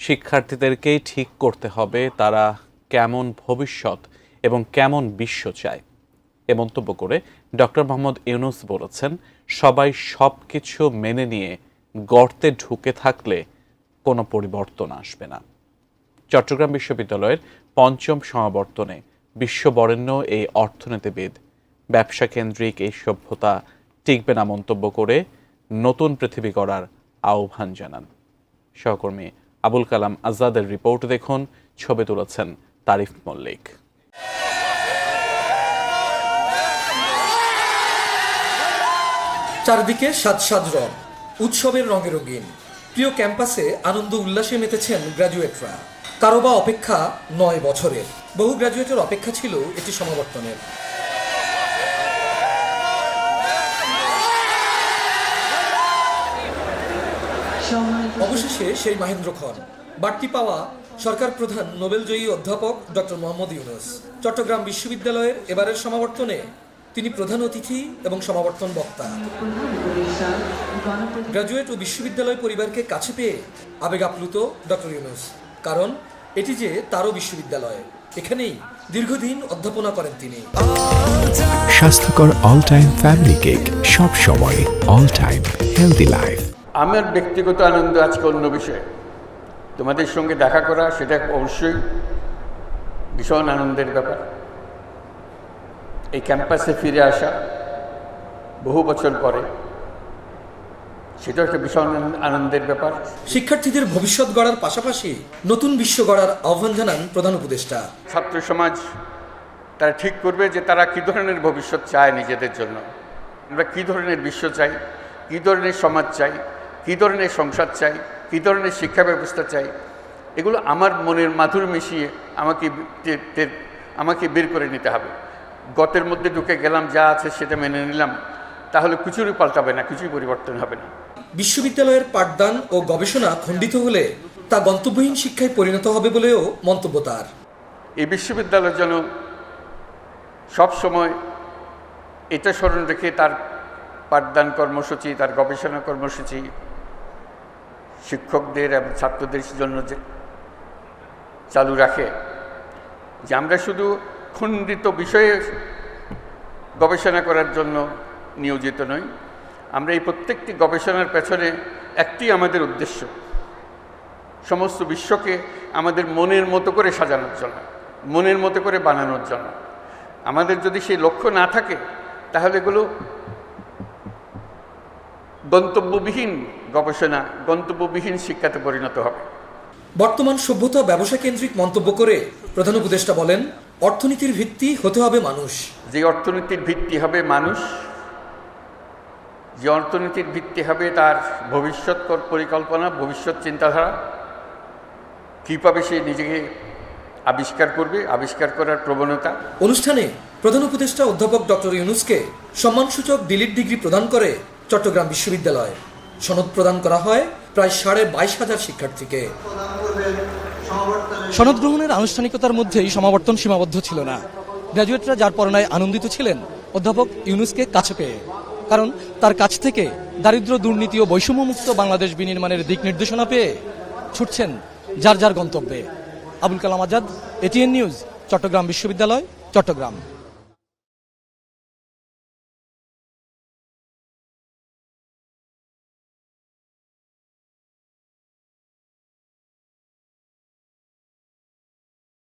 শিক্ষার্থীদেরকেই ঠিক করতে হবে তারা কেমন ভবিষ্যৎ এবং কেমন বিশ্ব চায় এ মন্তব্য করে ডক্টর মোহাম্মদ ইউনূস বলেছেন, সবাই সব কিছু মেনে নিয়ে গর্তে ঢুকে থাকলে কোনো পরিবর্তন আসবে না। চট্টগ্রাম বিশ্ববিদ্যালয়ের পঞ্চম সমাবর্তনে বিশ্ববরেণ্য এই অর্থনীতিবিদ ব্যবসা কেন্দ্রিক এই সভ্যতা টিকবে না মন্তব্য করে নতুন পৃথিবী গড়ার আহ্বান জানান। সহকর্মী আবুল কালাম আজাদের রিপোর্ট দেখুন, ছবি তুলেছেন তারিফ মল্লিক। চারদিকে সাজ সাজ রং, উৎসবের রঙে রঙিন। প্রিয় ক্যাম্পাসে আনন্দ উল্লাসে মেতেছেন গ্র্যাজুয়েটরা। কারো বা অপেক্ষা 9 বছরের। বহু গ্র্যাজুয়েটের অপেক্ষা ছিল এটি সমাবর্তনের। অবশেষে সেই মাহেন্দ্র খন, বাড়তি পাওয়া সরকার প্রধান নোবেলজয়ী অধ্যাপক ডক্টর মোহাম্মদ ইউনূস। চট্টগ্রাম বিশ্ববিদ্যালয়ের এবারের সমাবর্তনে তিনি প্রধান অতিথি এবং সমাবর্তন বক্তা। গ্র্যাজুয়েট ও বিশ্ববিদ্যালয় পরিবারকে কাছে পেয়ে আবেগ আপ্লুত ডক্টর ইউনূস। কারণ এটি যে তারও বিশ্ববিদ্যালয়, এখানেই দীর্ঘদিন অধ্যাপনা করেন তিনি। স্বাস্থ্যকর অল টাইম ফ্যামিলি কেক, সব সময় অল টাইম হেলদি লাইফ। আমার ব্যক্তিগত আনন্দ আজকে অন্য বিষয়। তোমাদের সঙ্গে দেখা করা সেটা অবশ্যই ভীষণ আনন্দের ব্যাপার। এই ক্যাম্পাসে ফিরে আসা বহু বছর পরে, সেটা একটা ভীষণ আনন্দের ব্যাপার। শিক্ষার্থীদের ভবিষ্যৎ গড়ার পাশাপাশি নতুন বিশ্ব গড়ার আহ্বান জানান প্রধান উপদেষ্টা। ছাত্র সমাজ তারা ঠিক করবে যে তারা কী ধরনের ভবিষ্যৎ চায় নিজেদের জন্য। আমরা কী ধরনের বিশ্ব চাই, কী ধরনের সমাজ চাই, কী ধরনের সংসার চাই, কী ধরনের শিক্ষা ব্যবস্থা চাই, এগুলো আমার মনের মাধুর মিশিয়ে আমাকে বের করে নিতে হবে। গতের মধ্যে ঢুকে গেলাম, যা আছে সেটা মেনে নিলাম, তাহলে কিছুই পাল্টাবে না, কিছুই পরিবর্তন হবে না। বিশ্ববিদ্যালয়ের পাঠদান ও গবেষণা খণ্ডিত হলে তা গন্তব্যহীন শিক্ষায় পরিণত হবে বলেও মন্তব্য তার। এই বিশ্ববিদ্যালয় যেন সবসময় এটা স্মরণ রেখে তার পাঠদান কর্মসূচি, তার গবেষণা কর্মসূচি শিক্ষকদের এবং ছাত্রদের জন্য যে চালু রাখে, যে আমরা শুধু খণ্ডিত বিষয়ে গবেষণা করার জন্য নিয়োজিত নই। আমরা এই প্রত্যেকটি গবেষণার পেছনে একটি আমাদের উদ্দেশ্য, সমস্ত বিশ্বকে আমাদের মনের মতো করে সাজানোর জন্য, মনের মতো করে বানানোর জন্য। আমাদের যদি সেই লক্ষ্য না থাকে, তাহলে এগুলো গন্তব্যবিহীন গবেষণা, গন্তব্যবিহীন শিক্ষাতে পরিণত হবে। বর্তমান সভ্যতা ব্যবসা কেন্দ্রিক মন্তব্য করে প্রধান উপদেষ্টা বলেন, অর্থনীতির ভিত্তি হতে হবে মানুষ। যে অর্থনীতির ভিত্তি হবে মানুষ, যে অর্থনীতির ভিত্তি হবে তার ভবিষ্যৎ পরিকল্পনা, ভবিষ্যৎ চিন্তাধারা, কীভাবে সে নিজেকে আবিষ্কার করবে, আবিষ্কার করার প্রবণতা। অনুষ্ঠানে প্রধান উপদেষ্টা অধ্যাপক ডক্টর ইউনূসকে সম্মানসূচক ডিলিট ডিগ্রি প্রদান করে চট্টগ্রাম বিশ্ববিদ্যালয়। সনদ প্রদান করা হয় প্রায় 22,500 শিক্ষার্থীকে। সনদ গ্রহণের আনুষ্ঠানিকতার মধ্যেই সমাবর্তন সীমাবদ্ধ ছিল না। গ্র্যাজুয়েটরা যার পরনায় আনন্দিত ছিলেন অধ্যাপক ইউনূসকে কাছে পেয়ে, কারণ তার কাছ থেকে দারিদ্র, দুর্নীতি ও বৈষম্যমুক্ত বাংলাদেশ বিনির্মাণের দিক নির্দেশনা পেয়ে ছুটছেন যার যার গন্তব্যে। আবুল কালাম আজাদ, এটিএন নিউজ, চট্টগ্রাম বিশ্ববিদ্যালয়, চট্টগ্রাম।